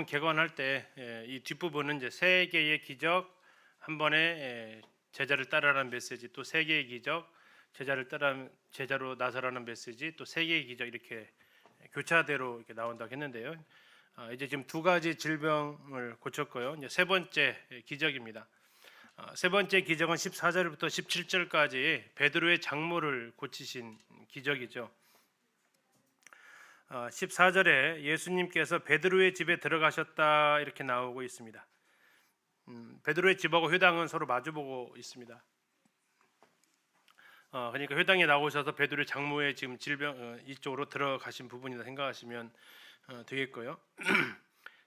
요한복음 개관할 때 이 뒷부분은 이제 세 개의 기적, 한 번에 제자를 따르라는 메시지, 또 세 개의 기적, 제자로 나서라는 메시지, 또 세 개의 기적, 이렇게 교차대로 이렇게 나온다고 했는데요. 이제 지금 두 가지 질병을 고쳤고요. 이제 세 번째 기적입니다. 세 번째 기적은 14절부터 17절까지 베드로의 장모를 고치신 기적이죠. 14절에 예수님께서 베드로의 집에 들어가셨다 이렇게 나오고 있습니다. 베드로의 집하고 회당은 서로 마주보고 있습니다. 그러니까 회당에 나오셔서 베드로의 장모의 지금 질병 이쪽으로 들어가신 부분이다 생각하시면 되겠고요.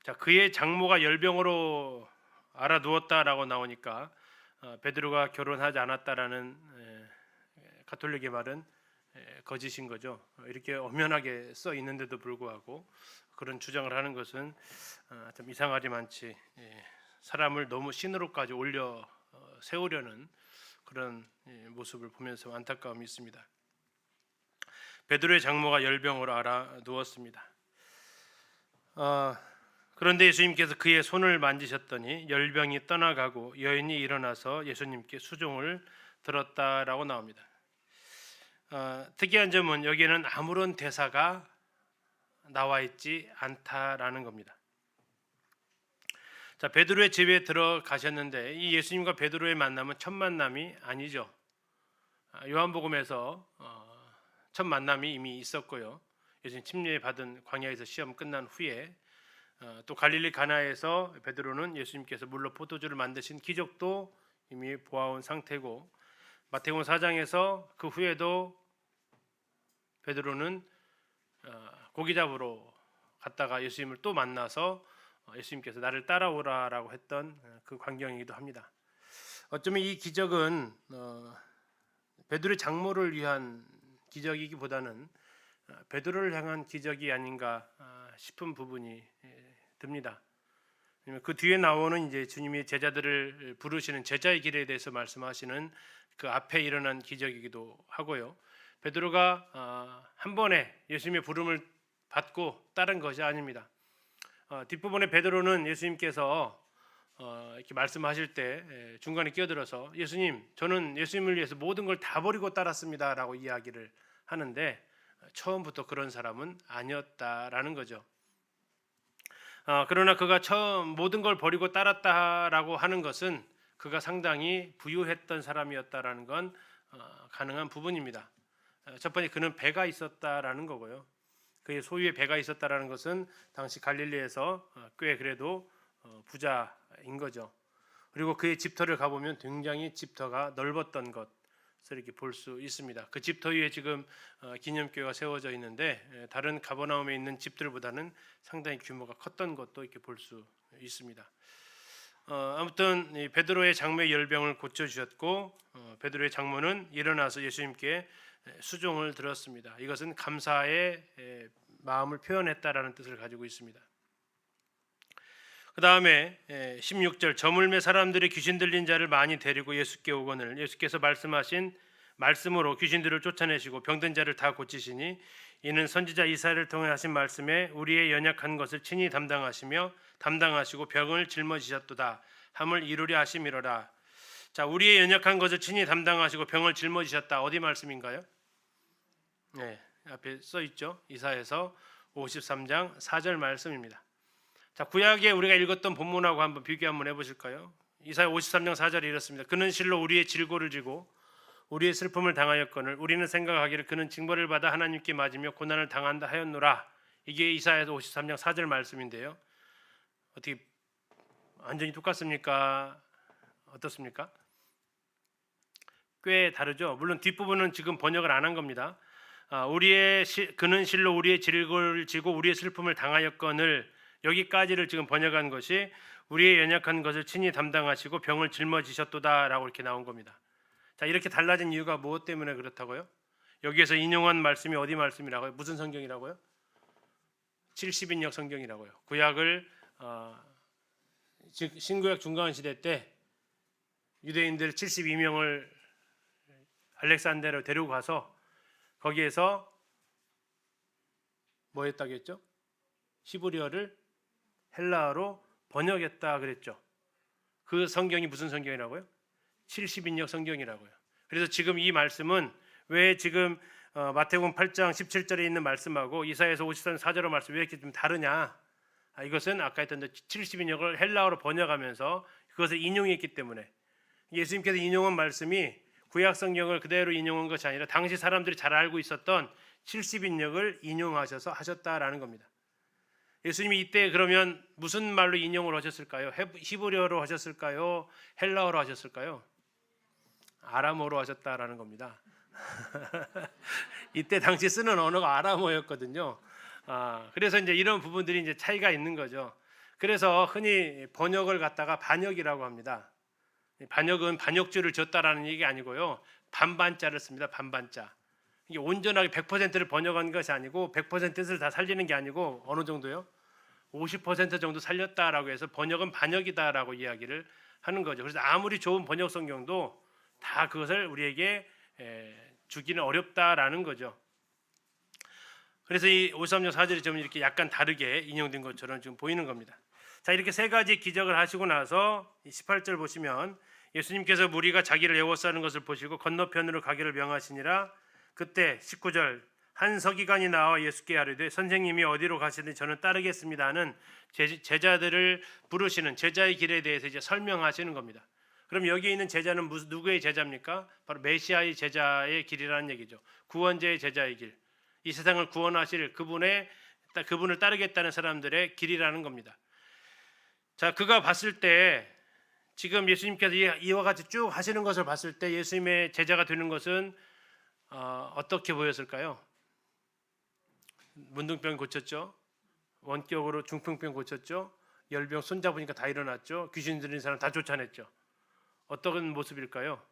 자, 그의 장모가 열병으로 알아누웠다라고 나오니까 베드로가 결혼하지 않았다라는 가톨릭의 말은 거짓인 거죠. 이렇게 엄연하게 써 있는데도 불구하고 그런 주장을 하는 것은 좀 이상하지만치 사람을 너무 신으로까지 올려 세우려는 그런 모습을 보면서 안타까움이 있습니다. 베드로의 장모가 열병으로 알아 누웠습니다. 그런데 예수님께서 그의 손을 만지셨더니 열병이 떠나가고 여인이 일어나서 예수님께 수종을 들었다라고 나옵니다. 특이한 점은 여기에는 아무런 대사가 나와 있지 않다라는 겁니다. 자, 베드로의 집에 들어가셨는데 이 예수님과 베드로의 만남은 첫 만남이 아니죠. 요한복음에서 첫 만남이 이미 있었고요. 예수님 침례받은 광야에서 시험 끝난 후에 또 갈릴리 가나에서 베드로는 예수님께서 물로 포도주를 만드신 기적도 이미 보아온 상태고, 마태복음 4장에서 그 후에도 베드로는 고기 잡으러 갔다가 예수님을 또 만나서 예수님께서 나를 따라오라라고 했던 그 광경이기도 합니다. 어쩌면 이 기적은 베드로의 장모를 위한 기적이기보다는 베드로를 향한 기적이 아닌가 싶은 부분이 듭니다. 그 뒤에 나오는 이제 주님이 제자들을 부르시는 제자의 길에 대해서 말씀하시는 그 앞에 일어난 기적이기도 하고요. 베드로가 한 번에 예수님의 부름을 받고 따른 것이 아닙니다. 뒷부분에 베드로는 예수님께서 이렇게 말씀하실 때 중간에 끼어들어서 예수님, 저는 예수님을 위해서 모든 걸 다 버리고 따랐습니다라고 이야기를 하는데 처음부터 그런 사람은 아니었다라는 거죠. 그러나 그가 처음 모든 걸 버리고 따랐다라고 하는 것은 그가 상당히 부유했던 사람이었다라는 건 가능한 부분입니다. 첫 번째, 그는 배가 있었다라는 거고요. 그의 소유의 배가 있었다라는 것은 당시 갈릴리에서 꽤 그래도 부자인 거죠. 그리고 그의 집터를 가보면 굉장히 집터가 넓었던 것을 이렇게 볼 수 있습니다. 그 집터 위에 지금 기념교회가 세워져 있는데 다른 가버나움에 있는 집들보다는 상당히 규모가 컸던 것도 이렇게 볼 수 있습니다. 아무튼 이 베드로의 장모의 열병을 고쳐주셨고 베드로의 장모는 일어나서 예수님께 수종을 들었습니다. 이것은 감사의 마음을 표현했다라는 뜻을 가지고 있습니다. 그 다음에 16절, 저물매 사람들이 귀신 들린 자를 많이 데리고 예수께 오거늘 예수께서 말씀하신 말씀으로 귀신들을 쫓아내시고 병든 자를 다 고치시니 이는 선지자 이사야를 통해 하신 말씀에 우리의 연약한 것을 친히 담당하시고 병을 짊어지셨도다 함을 이루려 하심이로라. 자, 우리의 연약한 것을 친히 담당하시고 병을 짊어지셨다. 어디 말씀인가요? 네, 앞에 써 있죠. 이사야서 53장 4절 말씀입니다. 자, 구약에 우리가 읽었던 본문하고 한번 비교 한번 해보실까요? 이사야 53장 4절이 이렇습니다. 그는 실로 우리의 질고를 지고 우리의 슬픔을 당하였거늘 우리는 생각하기를 그는 징벌을 받아 하나님께 맞으며 고난을 당한다 하였노라. 이게 이사야 53장 4절 말씀인데요. 어떻게 완전히 똑같습니까? 어떻습니까? 꽤 다르죠. 물론 뒷부분은 지금 번역을 안 한 겁니다. 그는 실로 우리의 질고를 지고 우리의 슬픔을 당하였거늘 여기까지를 지금 번역한 것이 우리의 연약한 것을 친히 담당하시고 병을 짊어지셨도다라고 이렇게 나온 겁니다. 자, 이렇게 달라진 이유가 무엇 때문에 그렇다고요? 여기에서 인용한 말씀이 어디 말씀이라고요? 무슨 성경이라고요? 70인역 성경이라고요. 구약을 신구약 중간 시대 때 유대인들 72명을 알렉산더로 데리고 가서 거기에서 뭐 했다겠죠? 히브리어를 헬라어로 번역했다 그랬죠. 그 성경이 무슨 성경이라고요? 70인역 성경이라고요. 그래서 지금 이 말씀은 왜 지금 마태복음 8장 17절에 있는 말씀하고 이사야서 53장 4절의 말씀이 왜 이렇게 좀 다르냐? 이것은 아까 했던 70인역을 헬라어로 번역하면서 그것을 인용했기 때문에 예수님께서 인용한 말씀이 구약 성경을 그대로 인용한 것이 아니라 당시 사람들이 잘 알고 있었던 70인역을 인용하셔서 하셨다라는 겁니다. 예수님이 이때 그러면 무슨 말로 인용을 하셨을까요? 히브리어로 하셨을까요? 헬라어로 하셨을까요? 아람어로 하셨다라는 겁니다. 이때 당시 쓰는 언어가 아람어였거든요. 그래서 이제 이런 부분들이 이제 차이가 있는 거죠. 그래서 흔히 번역을 갖다가 반역이라고 합니다. 반역은 반역죄를 졌다라는 얘기 아니고요. 반반자를 씁니다. 반반자. 이게 온전하게 100%를 번역한 것이 아니고 100%를 다 살리는 게 아니고 어느 정도요? 50% 정도 살렸다라고 해서 번역은 반역이다라고 이야기를 하는 거죠. 그래서 아무리 좋은 번역 성경도 다 그것을 우리에게 주기는 어렵다라는 거죠. 그래서 이 53장 4절이 좀 이렇게 약간 다르게 인용된 것처럼 지금 보이는 겁니다. 자, 이렇게 세 가지 기적을 하시고 나서 18절 보시면 예수님께서 무리가 자기를 애워싸는 것을 보시고 건너편으로 가기를 명하시니라. 그때 19절 한 서기관이 나와 예수께 아뢰되 선생님이 어디로 가시든지 저는 따르겠습니다 하는 제자들을 부르시는 제자의 길에 대해서 이제 설명하시는 겁니다. 그럼 여기 있는 제자는 누구의 제자입니까? 바로 메시아의 제자의 길이라는 얘기죠. 구원자의 제자의 길. 이 세상을 구원하실 그분을 따르겠다는 사람들의 길이라는 겁니다. 자, 그가 봤을 때 지금 예수님께서 이와 같이 쭉 하시는 것을 봤을 때 예수님의 제자가 되는 것은 어떻게 보였을까요? 문둥병 고쳤죠. 원격으로 중풍병 고쳤죠. 열병 손잡으니까 다 일어났죠. 귀신 들린 사람 다 쫓아냈죠. 어떤 모습일까요?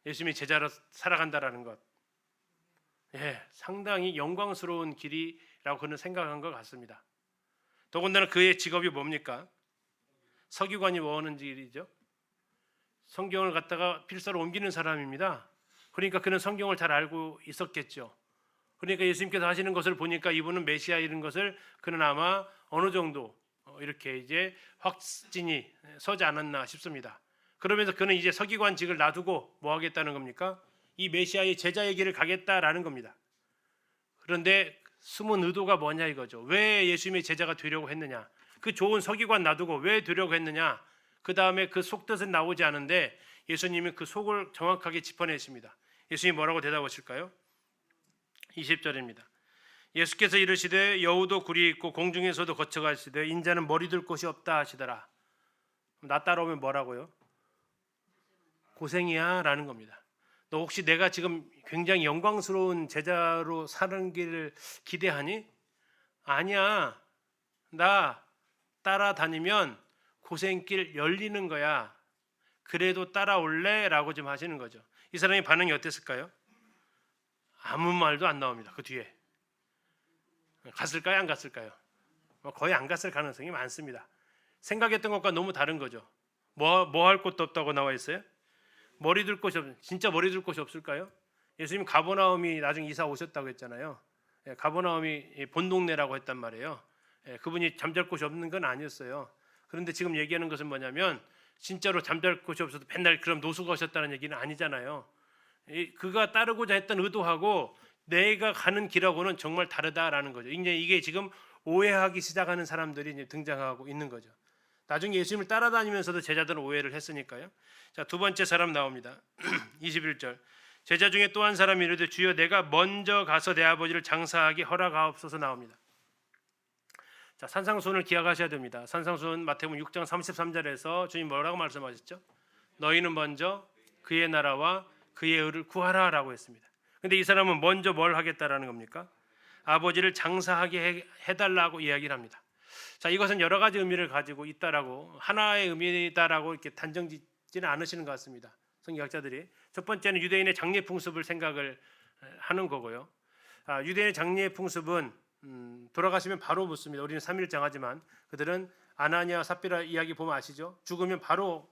예수님이 제자로 살아간다라는 것. 상당히 영광스러운 길이라고 그는 생각한 것 같습니다. 더군다나 그의 직업이 뭡니까? 서기관이 뭐하는 일이죠? 성경을 갖다가 필사로 옮기는 사람입니다. 그러니까 그는 성경을 잘 알고 있었겠죠. 그러니까 예수님께서 하시는 것을 보니까 이분은 메시아이는 것을 그는 아마 어느 정도 이렇게 이제 확신이 서지 않았나 싶습니다. 그러면서 그는 이제 서기관직을 놔두고 뭐 하겠다는 겁니까? 이 메시아의 제자의 길을 가겠다라는 겁니다. 그런데 숨은 의도가 뭐냐 이거죠. 왜 예수님의 제자가 되려고 했느냐? 그 좋은 서기관 놔두고 왜 되려고 했느냐? 그 다음에 그 속뜻은 나오지 않은데 예수님이 그 속을 정확하게 짚어내십니다. 예수님이 뭐라고 대답하실까요? 20절입니다. 예수께서 이르시되 여우도 굴이 있고 공중에서도 거쳐가시되 인자는 머리 둘 곳이 없다 하시더라. 나 따라오면 뭐라고요? 고생이야 라는 겁니다. 너 혹시 내가 지금 굉장히 영광스러운 제자로 사는 길을 기대하니? 아니야. 나 따라다니면 고생길 열리는 거야. 그래도 따라올래? 라고 좀 하시는 거죠. 이 사람의 반응이 어땠을까요? 아무 말도 안 나옵니다. 그 뒤에. 갔을까요? 안 갔을까요? 거의 안 갔을 가능성이 많습니다. 생각했던 것과 너무 다른 거죠. 뭐 할 곳도 없다고 나와 있어요? 머리 둘 곳이 진짜 머리 둘 곳이 없을까요? 예수님 가버나움이 나중에 이사 오셨다고 했잖아요. 가버나움이 본 동네라고 했단 말이에요. 그분이 잠잘 곳이 없는 건 아니었어요. 그런데 지금 얘기하는 것은 뭐냐면 진짜로 잠잘 곳이 없어도 맨날 그럼 노숙 하셨다는 얘기는 아니잖아요. 그가 따르고자 했던 의도하고 내가 가는 길하고는 정말 다르다라는 거죠. 이제 이게 지금 오해하기 시작하는 사람들이 이제 등장하고 있는 거죠. 나중에 예수님을 따라다니면서도 제자들은 오해를 했으니까요. 자, 두 번째 사람 나옵니다. 21절. 제자 중에 또 한 사람이 이르되 주여 내가 먼저 가서 내 아버지를 장사하기 허락하옵소서 나옵니다. 자, 산상수훈을 기억하셔야 됩니다. 산상수훈 마태복음 6장 33절에서 주님 뭐라고 말씀하셨죠? 너희는 먼저 그의 나라와 그의 의를 구하라라고 했습니다. 근데 이 사람은 먼저 뭘 하겠다라는 겁니까? 아버지를 장사하게 해달라고 이야기를 합니다. 자, 이것은 여러 가지 의미를 가지고 있다라고 하나의 의미다라고 이렇게 단정짓지는 않으시는 것 같습니다. 성경학자들이 첫 번째는 유대인의 장례 풍습을 생각을 하는 거고요. 유대인의 장례 풍습은 돌아가시면 바로 묻습니다. 우리는 3일장 하지만 그들은 아나니아 삽비라 이야기 보면 아시죠? 죽으면 바로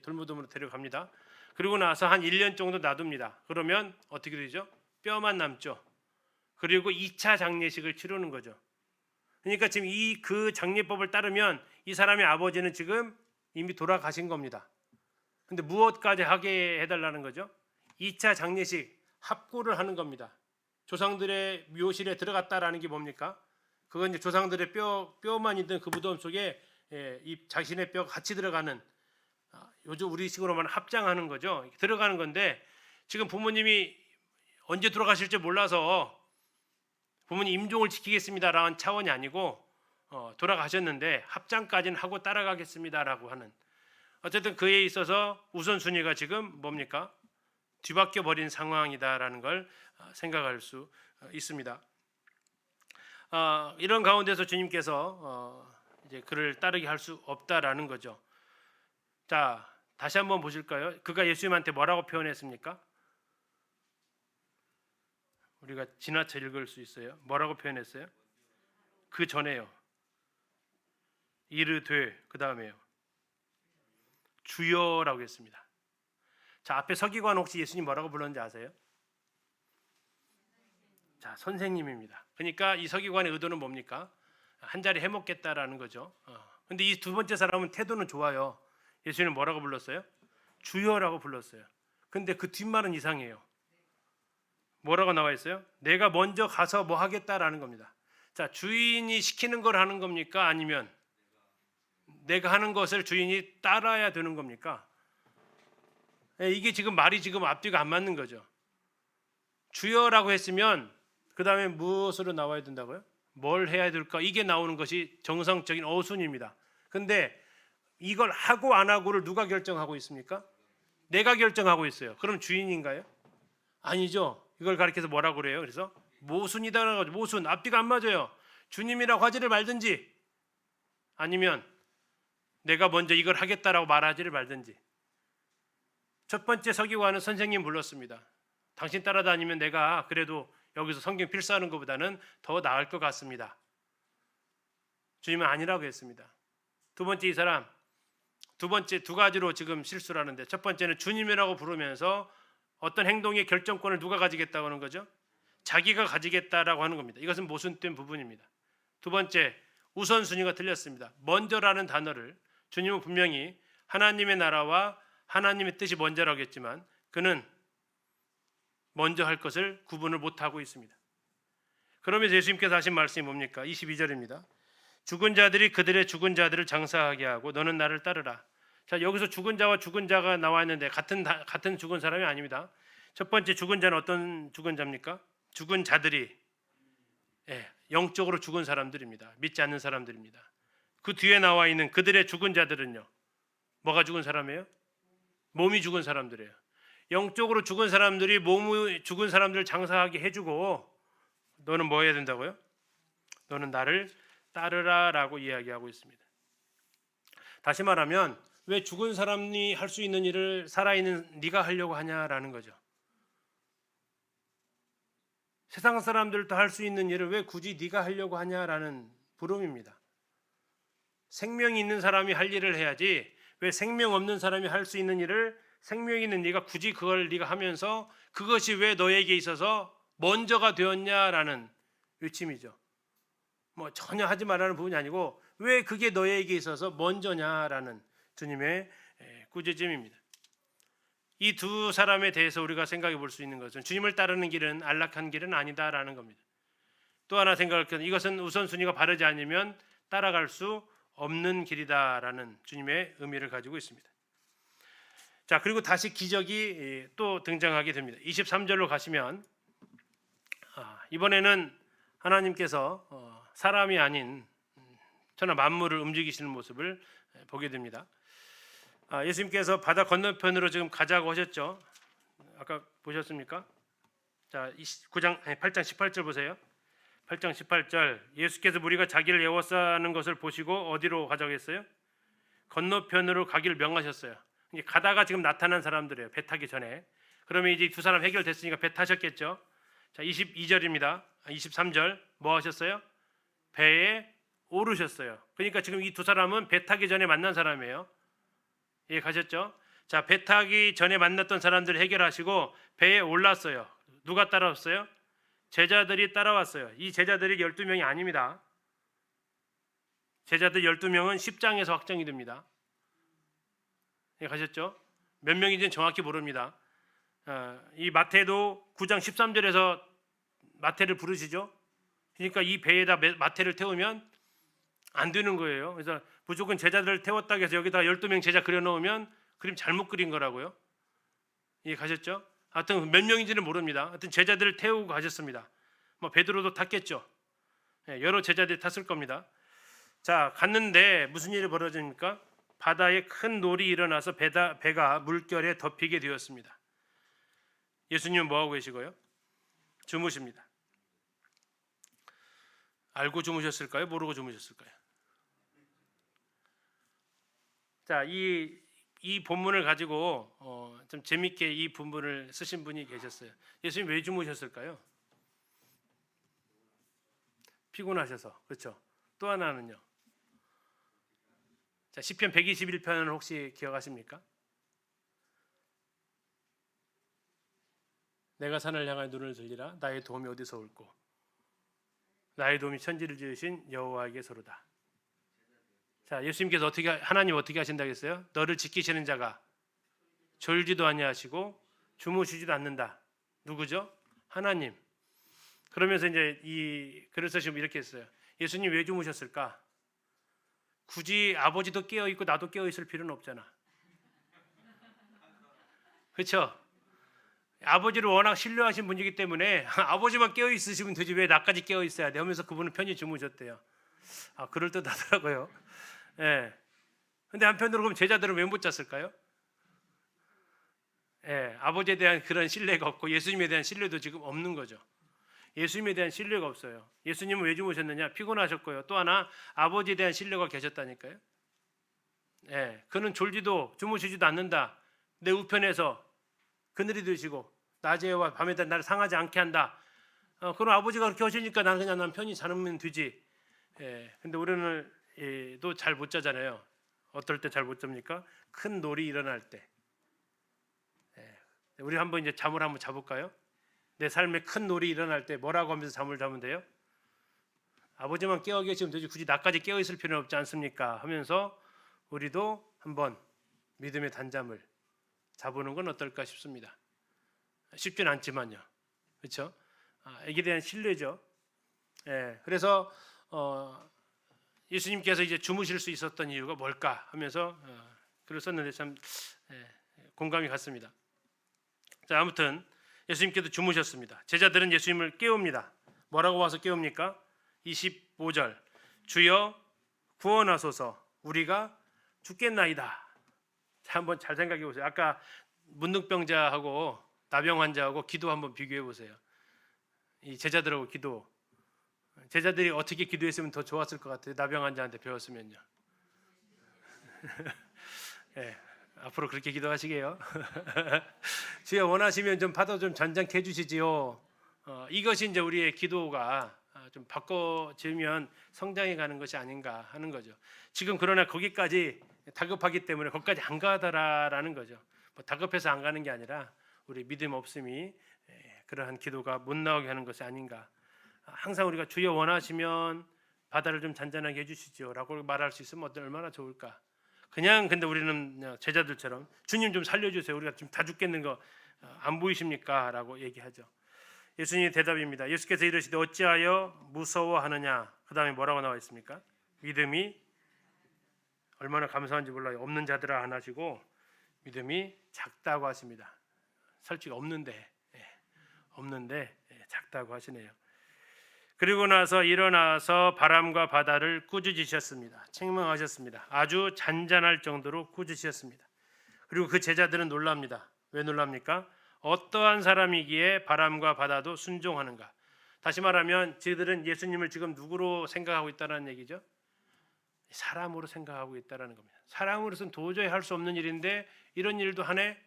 돌무덤으로 데려갑니다. 그리고 나서 한 1년 정도 놔둡니다. 그러면 어떻게 되죠? 뼈만 남죠. 그리고 2차 장례식을 치르는 거죠. 그러니까 지금 그 장례법을 따르면 이 사람의 아버지는 지금 이미 돌아가신 겁니다. 근데 무엇까지 하게 해달라는 거죠? 2차 장례식 합구를 하는 겁니다. 조상들의 묘실에 들어갔다라는 게 뭡니까? 그건 이제 조상들의 뼈만 있던 그 무덤 속에 이 자신의 뼈가 같이 들어가는, 요즘 우리식으로 말하면 합장하는 거죠. 들어가는 건데 지금 부모님이 언제 돌아가실지 몰라서 부모님 임종을 지키겠습니다라는 차원이 아니고 돌아가셨는데 합장까지는 하고 따라가겠습니다라고 하는, 어쨌든 그에 있어서 우선순위가 지금 뭡니까? 뒤바뀌어 버린 상황이다라는 걸 생각할 수 있습니다. 이런 가운데서 주님께서 이제 그를 따르게 할 수 없다라는 거죠. 자, 다시 한번 보실까요? 그가 예수님한테 뭐라고 표현했습니까? 우리가 지나쳐 읽을 수 있어요. 뭐라고 표현했어요? 그 전에요. 이르되, 그 다음에요. 주여라고 했습니다. 자, 앞에 서기관 혹시 예수님 뭐라고 불렀는지 아세요? 자, 선생님입니다. 그러니까 이 서기관의 의도는 뭡니까? 한 자리 해먹겠다라는 거죠. 근데 이 두 번째 사람은 태도는 좋아요. 예수님 뭐라고 불렀어요? 주여라고 불렀어요. 근데 그 뒷말은 이상해요. 뭐라고 나와 있어요? 내가 먼저 가서 뭐 하겠다라는 겁니다. 자, 주인이 시키는 걸 하는 겁니까? 아니면 내가 하는 것을 주인이 따라야 되는 겁니까? 이게 지금 말이 지금 앞뒤가 안 맞는 거죠. 주여라고 했으면 그 다음에 무엇으로 나와야 된다고요? 뭘 해야 될까? 이게 나오는 것이 정상적인 어순입니다. 근데 이걸 하고 안 하고를 누가 결정하고 있습니까? 내가 결정하고 있어요. 그럼 주인인가요? 아니죠. 이걸 가리켜서 뭐라고 그래요? 그래서 모순이다라고 하죠. 모순, 앞뒤가 안 맞아요. 주님이라고 하지를 말든지 아니면 내가 먼저 이걸 하겠다라고 말하지를 말든지. 첫 번째 서기관은 선생님 불렀습니다. 당신 따라다니면 내가 그래도 여기서 성경 필사하는 것보다는 더 나을 것 같습니다. 주님은 아니라고 했습니다. 두 번째 이 사람, 두 가지로 지금 실수를 하는데, 첫 번째는 주님이라고 부르면서 어떤 행동의 결정권을 누가 가지겠다고 하는 거죠? 자기가 가지겠다라고 하는 겁니다. 이것은 모순된 부분입니다. 두 번째, 우선순위가 틀렸습니다. 먼저라는 단어를 주님은 분명히 하나님의 나라와 하나님의 뜻이 먼저라고 했지만 그는 먼저 할 것을 구분을 못하고 있습니다. 그러면서 예수님께서 하신 말씀이 뭡니까? 22절입니다. 죽은 자들이 그들의 죽은 자들을 장사하게 하고 너는 나를 따르라. 자, 여기서 죽은 자와 죽은 자가 나와 있는데 같은 죽은 사람이 아닙니다. 첫 번째 죽은 자는 어떤 죽은 자입니까? 죽은 자들이 영적으로 죽은 사람들입니다. 믿지 않는 사람들입니다. 그 뒤에 나와 있는 그들의 죽은 자들은요, 뭐가 죽은 사람이에요? 몸이 죽은 사람들이에요. 영적으로 죽은 사람들이 몸이 죽은 사람들을 장사하게 해주고 너는 뭐 해야 된다고요? 너는 나를 따르라라고 이야기하고 있습니다. 다시 말하면 왜 죽은 사람이 할 수 있는 일을 살아있는 네가 하려고 하냐라는 거죠. 세상 사람들도 할 수 있는 일을 왜 굳이 네가 하려고 하냐라는 부름입니다. 생명이 있는 사람이 할 일을 해야지 왜 생명 없는 사람이 할 수 있는 일을 생명 있는 네가 굳이 그걸 네가 하면서 그것이 왜 너에게 있어서 먼저가 되었냐라는 외침이죠. 뭐 전혀 하지 말라는 부분이 아니고 왜 그게 너에게 있어서 먼저냐라는 주님의 꾸짖음입니다. 이 두 사람에 대해서 우리가 생각해 볼 수 있는 것은 주님을 따르는 길은 안락한 길은 아니다라는 겁니다. 또 하나 생각할 것은 이것은 우선순위가 바르지 않으면 따라갈 수 없는 길이다라는 주님의 의미를 가지고 있습니다. 자, 그리고 다시 기적이 또 등장하게 됩니다. 23절로 가시면 이번에는 하나님께서 사람이 아닌 천하 만물을 움직이시는 모습을 보게 됩니다. 예수님께서 바다 건너편으로 지금 가자고 하셨죠. 아까 보셨습니까? 자, 8장 18절 보세요. 8장 18절, 예수께서 무리가 자기를 애워싸는 것을 보시고 어디로 가자고 했어요? 건너편으로 가기를 명하셨어요. 가다가 지금 나타난 사람들이에요. 배 타기 전에. 그러면 이제 두 사람 해결됐으니까 배 타셨겠죠. 자, 22절입니다. 23절 뭐 하셨어요? 배에 오르셨어요. 그러니까 지금 이 두 사람은 배 타기 전에 만난 사람이에요. 예, 가셨죠? 자, 배 타기 전에 만났던 사람들을 해결하시고 배에 올랐어요. 누가 따라왔어요? 제자들이 따라왔어요. 이 제자들이 12명이 아닙니다. 제자들 12명은 10장에서 확정이 됩니다. 예, 가셨죠? 몇 명인지는 정확히 모릅니다. 이 마태도 9장 13절에서 마태를 부르시죠. 그러니까 이 배에다 마태를 태우면 안 되는 거예요. 그래서 무조건 제자들을 태웠다고 해서 여기다 12명 제자 그려놓으면 그림 잘못 그린 거라고요. 예, 가셨죠? 하여튼 몇 명인지는 모릅니다. 하여튼 제자들을 태우고 가셨습니다. 뭐 베드로도 탔겠죠. 예, 여러 제자들이 탔을 겁니다. 자, 갔는데 무슨 일이 벌어집니까? 바다에 큰 놀이 일어나서 배가 물결에 덮이게 되었습니다. 예수님은 뭐 하고 계시고요? 주무십니다. 알고 주무셨을까요? 모르고 주무셨을까요? 자, 이 본문을 가지고 좀 재밌게 이 본문을 쓰신 분이 계셨어요. 예수님 왜 주무셨을까요? 피곤하셔서. 그렇죠? 또 하나는요. 자, 시편 121편을 혹시 기억하십니까? 내가 산을 향하여 눈을 들리라. 나의 도움이 어디서 올꼬? 나의 도움이 천지를 지으신 여호와에게서로다. 자, 예수님께서 하나님 어떻게 하신다고 했어요? 너를 지키시는 자가 졸지도 아니하시고 주무시지도 않는다. 누구죠? 하나님. 그러면서 이제 이 글을 쓰시면 이렇게 했어요. 예수님 왜 주무셨을까? 굳이 아버지도 깨어 있고 나도 깨어 있을 필요는 없잖아. 그렇죠? 아버지를 워낙 신뢰하신 분이기 때문에 아버지만 깨어 있으시면 되지 왜 나까지 깨어 있어야 돼? 하면서 그분은 편히 주무셨대요. 아, 그럴 듯하더라고요. 예. 근데 한편으로 그럼 제자들은 왜 못 잤을까요? 예, 아버지에 대한 그런 신뢰가 없고 예수님에 대한 신뢰도 지금 없는 거죠. 예수님에 대한 신뢰가 없어요. 예수님은 왜 주무셨느냐? 피곤하셨고요. 또 하나 아버지에 대한 신뢰가 계셨다니까요. 예, 그는 졸지도 주무시지도 않는다. 내 우편에서 그늘이 되시고 낮에와 밤에 나를 상하지 않게 한다. 그럼 아버지가 그렇게 하시니까 난 편히 자면 되지. 예, 근데 우리는 또 잘 못 자잖아요. 어떨 때 잘 못 잡니까? 큰 놀이 일어날 때. 예, 우리 한번 이제 잠을 한번 자볼까요? 내 삶에 큰 놀이 일어날 때 뭐라고 하면서 잠을 자면 돼요? 아버지만 깨어 계시면 되지 굳이 나까지 깨어 있을 필요는 없지 않습니까? 하면서 우리도 한번 믿음의 단잠을 자보는 건 어떨까 싶습니다. 쉽진 않지만요, 그렇죠? 이에 대한 신뢰죠. 예, 그래서 예수님께서 이제 주무실 수 있었던 이유가 뭘까 하면서 글을 썼는데 참 공감이 갔습니다. 자, 아무튼 예수님께서 주무셨습니다. 제자들은 예수님을 깨웁니다. 뭐라고 와서 깨웁니까? 25절 주여 구원하소서 우리가 죽겠나이다. 자, 한번 잘 생각해 보세요. 아까 문둥병자하고 나병 환자하고 기도 한번 비교해 보세요. 이 제자들하고 기도. 제자들이 어떻게 기도했으면 더 좋았을 것 같아요. 나병 환자한테 배웠으면요. 네, 앞으로 그렇게 기도하시게요. 주여 원하시면 좀 파도 좀 잔잔케 해주시지요. 이것이 이제 우리의 기도가 좀 바꿔지면 성장해 가는 것이 아닌가 하는 거죠. 지금 그러나 거기까지 다급하기 때문에 거기까지 안 가더라라는 거죠. 뭐 다급해서 안 가는 게 아니라 우리 믿음 없음이 그러한 기도가 못 나오게 하는 것이 아닌가. 항상 우리가 주여 원하시면 바다를 좀 잔잔하게 해주시지요라고 말할 수 있으면 얼마나 좋을까. 그냥 근데 우리는 제자들처럼 주님 좀 살려주세요. 우리가 지금 다 죽겠는 거 안 보이십니까? 라고 얘기하죠. 예수님의 대답입니다. 예수께서 이르시되 어찌하여 무서워하느냐. 그 다음에 뭐라고 나와 있습니까? 믿음이 얼마나 감사한지 몰라요. 없는 자들아 안 하시고 믿음이 작다고 하십니다. 솔직히 없는데 작다고 하시네요. 그리고 나서 일어나서 바람과 바다를 꾸짖으셨습니다. 책망하셨습니다. 아주 잔잔할 정도로 꾸짖으셨습니다. 그리고 그 제자들은 놀랍니다. 왜 놀랍니까? 어떠한 사람이기에 바람과 바다도 순종하는가? 다시 말하면 저희들은 예수님을 지금 누구로 생각하고 있다는 얘기죠? 사람으로 생각하고 있다는 겁니다. 사람으로서는 도저히 할 수 없는 일인데 이런 일도 하네?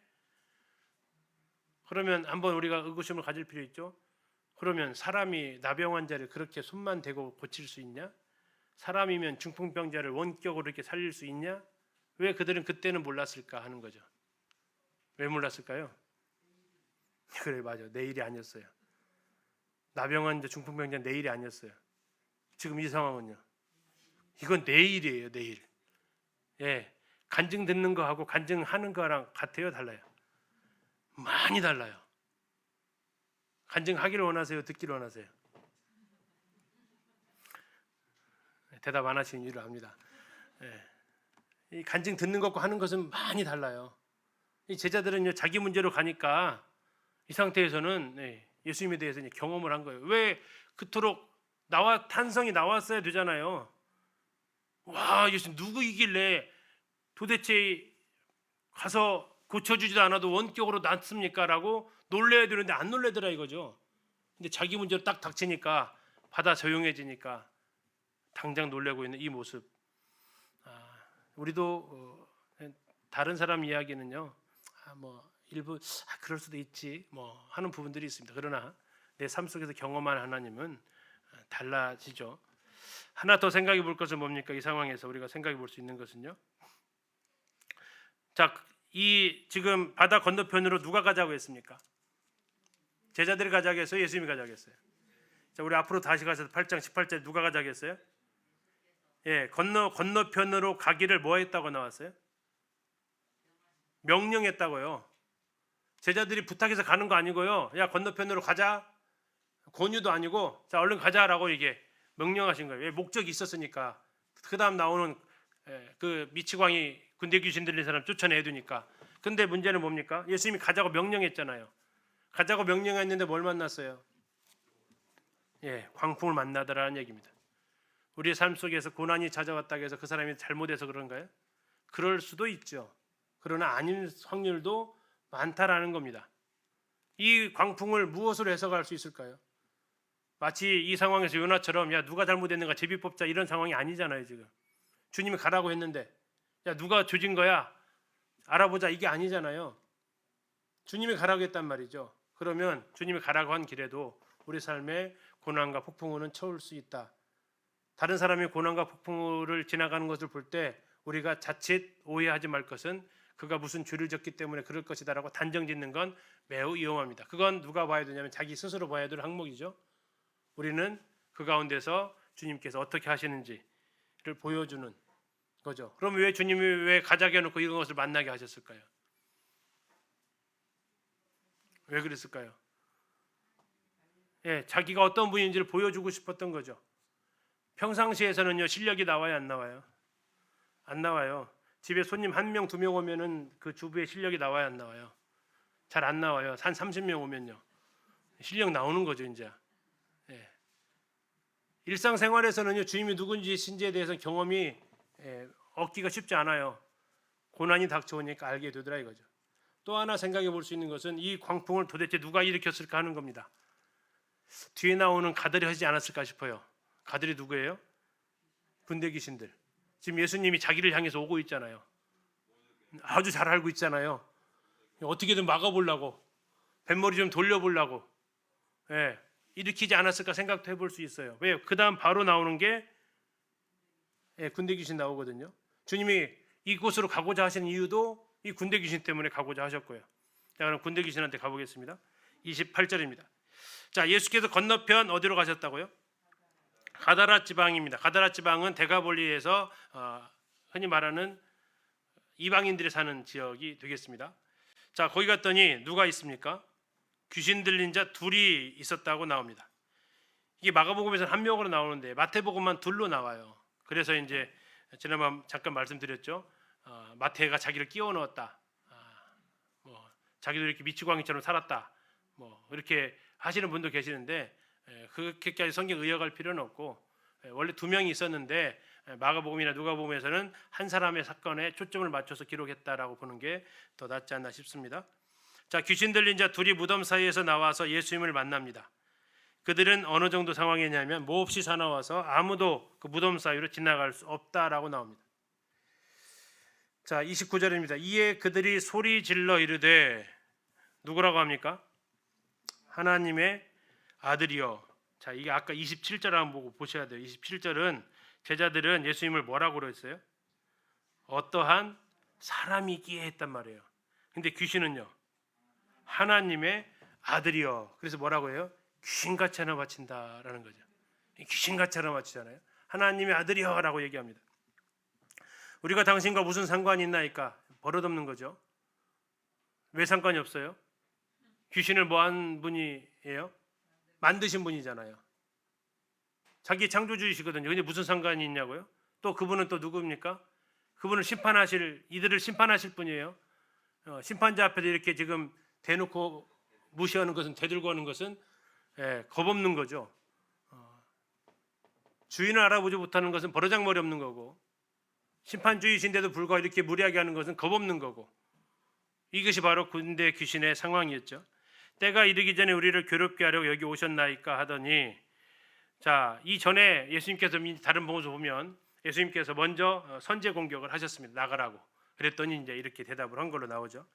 그러면 한번 우리가 의구심을 가질 필요 있죠. 그러면 사람이 나병 환자를 그렇게 손만 대고 고칠 수 있냐? 사람이면 중풍병자를 원격으로 이렇게 살릴 수 있냐? 왜 그들은 그때는 몰랐을까 하는 거죠. 왜 몰랐을까요? 그래, 맞아. 내 일이 아니었어요. 나병 환자, 중풍병자 내 일이 아니었어요. 지금 이 상황은요. 이건 내일이에요, 내일. 예, 간증 듣는 거하고 간증하는 거랑 같아요, 달라요? 많이 달라요. 간증하기를 원하세요, 듣기를 원하세요? 대답 안 하시는 이유를 압니다. 예, 이 간증 듣는 것과 하는 것은 많이 달라요. 이 제자들은요, 자기 문제로 가니까 이 상태에서는 예수님에 대해서 경험을 한 거예요. 왜 그토록 탄성이 나왔어야 되잖아요. 와, 예수님 누구이길래 도대체 가서 고쳐주지도 않아도 원격으로 낫습니까? 라고 놀래야 되는데 안 놀래더라 이거죠. 근데 자기 문제로 딱 닥치니까 바다 조용해지니까 당장 놀래고 있는 이 모습. 우리도 다른 사람 이야기는요, 일부 그럴 수도 있지 하는 부분들이 있습니다. 그러나 내 삶 속에서 경험한 하나님은 달라지죠. 하나 더 생각해 볼 것은 뭡니까? 이 상황에서 우리가 생각해 볼 수 있는 것은요. 자, 이 지금 바다 건너편으로 누가 가자고 했습니까? 제자들이 가자고 했어요? 예수님이 가자고 했어요? 자, 우리 앞으로 다시 가서 8장 18절 누가 가자고 했어요? 예, 건너편으로 가기를 뭐 했다고 나왔어요? 명령했다고요. 제자들이 부탁해서 가는 거 아니고요. 야, 건너편으로 가자. 권유도 아니고 자, 얼른 가자라고 이게 명령하신 거예요. 왜? 목적이 있었으니까. 그다음 나오는 그 미치광이 군대 귀신 들린 사람 쫓아내야 되니까. 근데 문제는 뭡니까? 예수님이 가자고 명령했잖아요. 가자고 명령했는데 뭘 만났어요? 예, 광풍을 만나더라는 얘기입니다. 우리의 삶 속에서 고난이 찾아왔다고 해서 그 사람이 잘못해서 그런가요? 그럴 수도 있죠. 그러나 아닌 확률도 많다라는 겁니다. 이 광풍을 무엇으로 해석할 수 있을까요? 마치 이 상황에서 요나처럼 야, 누가 잘못했는가 제비 뽑자 이런 상황이 아니잖아요. 지금 주님이 가라고 했는데 야, 누가 조진 거야 알아보자 이게 아니잖아요. 주님이 가라고 했단 말이죠. 그러면 주님이 가라고 한 길에도 우리 삶에 고난과 폭풍우는 처울 수 있다. 다른 사람이 고난과 폭풍우를 지나가는 것을 볼 때 우리가 자칫 오해하지 말 것은 그가 무슨 죄를 졌기 때문에 그럴 것이다라고 단정짓는 건 매우 위험합니다. 그건 누가 봐야 되냐면 자기 스스로 봐야 될 항목이죠. 우리는 그 가운데서 주님께서 어떻게 하시는지를 보여주는 거죠. 그럼 왜 주님이 왜 가자게 해놓고 이런 것을 만나게 하셨을까요? 왜 그랬을까요? 예, 자기가 어떤 분인지를 보여주고 싶었던 거죠. 평상시에서는요, 실력이 나와요, 안 나와요? 안 나와요. 집에 손님 1명, 2명 오면은 그 주부의 실력이 나와요, 안 나와요? 잘 안 나와요. 한 30명 오면요. 실력 나오는 거죠, 이제. 예. 일상생활에서는요, 주님이 누군지에 대해서 경험이 얻기가 쉽지 않아요. 고난이 닥쳐오니까 알게 되더라 이거죠. 또 하나 생각해 볼 수 있는 것은 이 광풍을 도대체 누가 일으켰을까 하는 겁니다. 뒤에 나오는 가들이 하지 않았을까 싶어요. 가들이 누구예요? 군대 귀신들. 지금 예수님이 자기를 향해서 오고 있잖아요. 아주 잘 알고 있잖아요. 어떻게든 막아보려고, 뱃머리 좀 돌려보려고, 일으키지 않았을까 생각도 해볼 수 있어요. 왜? 그 다음 바로 나오는 게 군대 귀신 나오거든요. 주님이 이곳으로 가고자 하시는 이유도 이 군대 귀신 때문에 가고자 하셨고요. 자, 그럼 군대 귀신한테 가보겠습니다. 28절입니다. 자, 예수께서 건너편 어디로 가셨다고요? 가다라 지방입니다. 가다라 지방은 데가볼리에서 흔히 말하는 이방인들이 사는 지역이 되겠습니다. 자, 거기 갔더니 누가 있습니까? 귀신 들린 자 둘이 있었다고 나옵니다. 이게 마가복음에서는 한 명으로 나오는데 마태복음만 둘로 나와요. 그래서 이제 지난번 잠깐 말씀드렸죠. 마태가 자기를 끼워 넣었다. 자기도 이렇게 미치광이처럼 살았다. 이렇게 하시는 분도 계시는데 그렇게까지 성경 의역할 필요는 없고 원래 2명이 있었는데 마가복음이나 누가복음에서는 한 사람의 사건에 초점을 맞춰서 기록했다라고 보는 게 더 낫지 않나 싶습니다. 자, 귀신 들린 자 둘이 무덤 사이에서 나와서 예수님을 만납니다. 그들은 어느 정도 상황이냐면 몹시 사나워서 아무도 그 무덤 사이로 지나갈 수 없다라고 나옵니다. 자, 29절입니다. 이에 그들이 소리 질러 이르되 누구라고 합니까? 하나님의 아들이여. 자, 이게 아까 27절 한번 보고 보셔야 돼요. 27절은 제자들은 예수님을 뭐라고 그랬어요? 어떠한 사람이기에 했단 말이에요. 근데 귀신은요, 하나님의 아들이여. 그래서 뭐라고 해요? 귀신같이 하나 바친다라는 거죠. 귀신같이 하나 바치잖아요. 하나님의 아들이여라고 얘기합니다. 우리가 당신과 무슨 상관이 있나이까? 버릇없는 거죠. 왜 상관이 없어요? 귀신을 뭐한 분이에요? 만드신 분이잖아요. 자기 창조주이시거든요. 근데 무슨 상관이 있냐고요? 또 그분은 또 누굽니까? 그분을 이들을 심판하실 분이에요. 심판자 앞에서 이렇게 지금 대놓고 무시하는 것은, 대들고 하는 것은 겁없는 거죠. 주인을 알아보지 못하는 것은 버르장머리 없는 거고, 심판주의신데도 불구하고 이렇게 무리하게 하는 것은 겁없는 거고, 이것이 바로 군대 귀신의 상황이었죠. 때가 이르기 전에 우리를 괴롭게 하려고 여기 오셨나이까 하더니, 자, 이전에 예수님께서 다른 복음서 보면 예수님께서 먼저 선제 공격을 하셨습니다. 나가라고. 그랬더니 이제 이렇게 대답을 한 걸로 나오죠.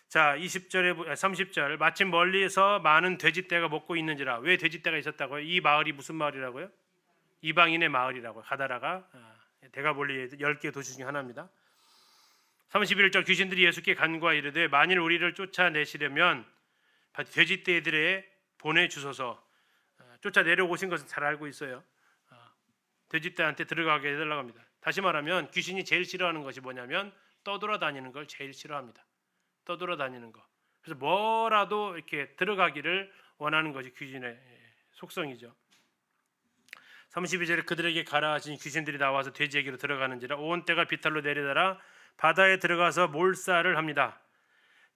자, 30절 마침 멀리서 많은 돼지떼가 먹고 있는지라. 왜 돼지떼가 있었다고요? 이 마을이 무슨 마을이라고요? 이방인의 마을이라고요. 가다라가 데가볼리의 10개 도시 중에 하나입니다. 31절 귀신들이 예수께 간구하여 이르되 만일 우리를 쫓아내시려면 돼지떼들에 보내주소서. 쫓아내려고 오신 것은 잘 알고 있어요. 돼지떼한테 들어가게 해달라고 합니다. 다시 말하면 귀신이 제일 싫어하는 것이 뭐냐면 떠돌아다니는 걸 제일 싫어합니다. 떠돌아다니는 거. 그래서 뭐라도 이렇게 들어가기를 원하는 것이 귀신의 속성이죠. 32절에 그들에게 가라 하시니 귀신들이 나와서 돼지에게로 들어가는지라 온 떼가 비탈로 내려달아 바다에 들어가서 몰살을 합니다.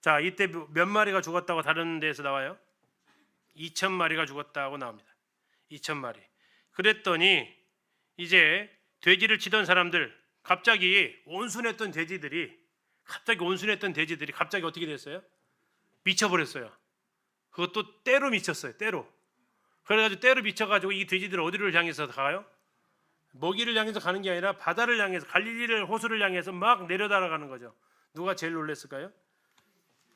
자, 이때 몇 마리가 죽었다고 다른 데에서 나와요? 2,000마리가 죽었다고 나옵니다. 2,000마리. 그랬더니 이제 돼지를 치던 사람들, 갑자기 온순했던 돼지들이 갑자기 어떻게 됐어요? 미쳐버렸어요. 그것도 때로 미쳤어요. 때로. 그래가지고 때로 미쳐가지고 이 돼지들 어디를 향해서 가요? 먹이를 향해서 가는 게 아니라 바다를 향해서, 갈릴리를 호수를 향해서 막 내려달아가는 거죠. 누가 제일 놀랐을까요?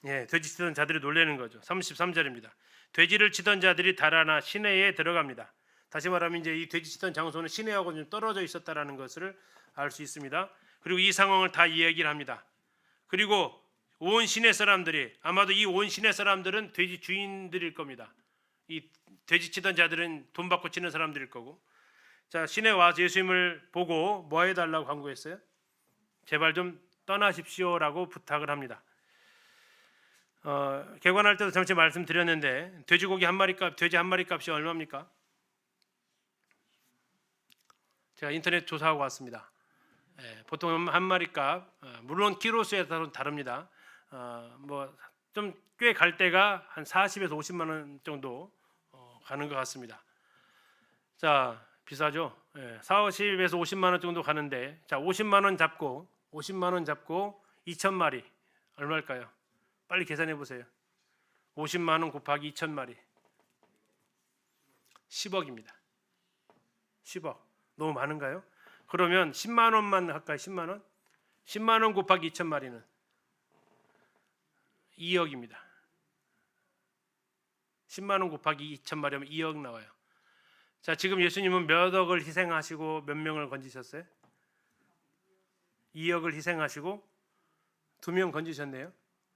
돼지 치던 자들이 놀라는 거죠. 33절입니다. 돼지를 치던 자들이 달아나 시내에 들어갑니다. 다시 말하면 이제 이 돼지 치던 장소는 시내하고 좀 떨어져 있었다라는 것을 알 수 있습니다. 그리고 이 상황을 다 이야기를 합니다. 그리고 온 시내 사람들이, 아마도 이 온 시내 사람들은 돼지 주인들일 겁니다. 이 돼지 치던 자들은 돈 받고 치는 사람들일 거고, 자, 시내 와서 예수님을 보고 뭐 해달라고 간구했어요? 제발 좀 떠나십시오라고 부탁을 합니다. 개관할 때도 잠시 말씀드렸는데 돼지고기 한 마리 값, 돼지 한 마리 값이 얼마입니까? 제가 인터넷 조사하고 왔습니다. 보통 한 마리 값, 물론 키로수에 따라 다릅니다. 뭐 좀 꽤 갈 때가 한 40에서 50만 원 정도 가는 것 같습니다. 자, 비싸죠? 40에서 50만 원 정도 가는데, 자, 50만 원 잡고 2,000마리 얼마일까요? 빨리 계산해 보세요. 50만 원 곱하기 2,000마리 10억입니다. 10억. 너무 많은가요? 그러면 10만 원만 할까요? 10만 원? 10만 원 곱하기 2,000마리는 2억입니다. 10만 원 곱하기 2,000마리면 2억 나와요. 자, 지금 예수님은 몇 억을 희생하시고 몇 명을 건지셨어요? 2억을 희생하시고 2명 건지셨네요.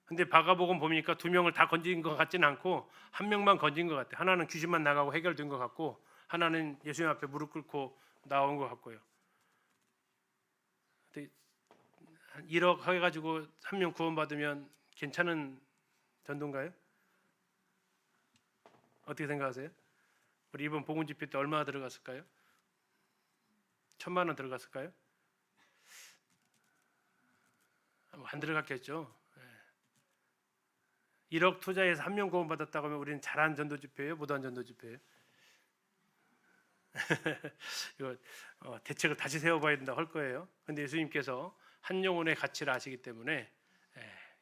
근데 바가복음 보니까 2명을 다 건진 것 같지는 않고 한 명만 건진 것 같아요. 하나는 귀신만 나가고 해결된 것 같고, 하나는 예수님 앞에 무릎 꿇고 나온 것 같고요. 1억 해가지고 한 명 구원받으면 괜찮은 전도인가요? 어떻게 생각하세요? 우리 이번 복음 집회 때 얼마 들어갔을까요? 1,000만 원 들어갔을까요? 안 들어갔겠죠. 1억 투자해서 한 명 구원받았다고 하면 우리는 잘한 전도 집회예요? 못한 전도 집회예요? 이거 대책을 다시 세워봐야 된다 할 거예요. 근데 예수님께서 한 영혼의 가치를 아시기 때문에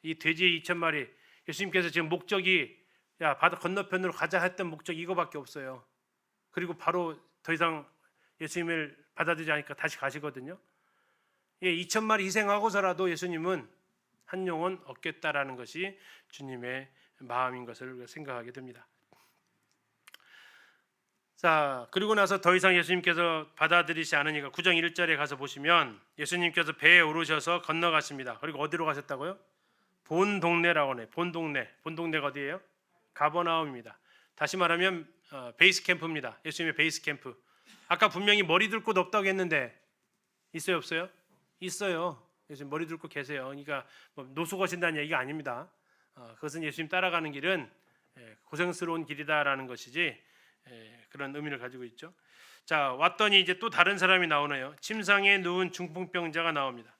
이 돼지 2,000마리, 예수님께서 지금 목적이 바다 건너편으로 가자 했던 목적이 이거밖에 없어요. 그리고 바로 더 이상 예수님을 받아들이지 않으니까 다시 가시거든요. 2,000마리 희생하고서라도 예수님은 한 영혼 얻겠다라는 것이 주님의 마음인 것을 생각하게 됩니다. 자, 그리고 나서 더 이상 예수님께서 받아들이지 않으니까 9장 1절에 가서 보시면 예수님께서 배에 오르셔서 건너가십니다. 그리고 어디로 가셨다고요? 본 동네라고 하네. 본 동네가 어디예요? 가버나움입니다. 다시 말하면 베이스 캠프입니다. 예수님의 베이스 캠프. 아까 분명히 머리 둘 곳 없다고 했는데 있어요, 없어요? 있어요. 예수님 머리 둘 곳 계세요. 그러니까 뭐 노숙 하신다는 얘기가 아닙니다. 그것은 예수님 따라가는 길은 고생스러운 길이다라는 것이지 그런 의미를 가지고 있죠. 자, 왔더니 이제 또 다른 사람이 나오네요. 침상에 누운 중풍병자가 나옵니다.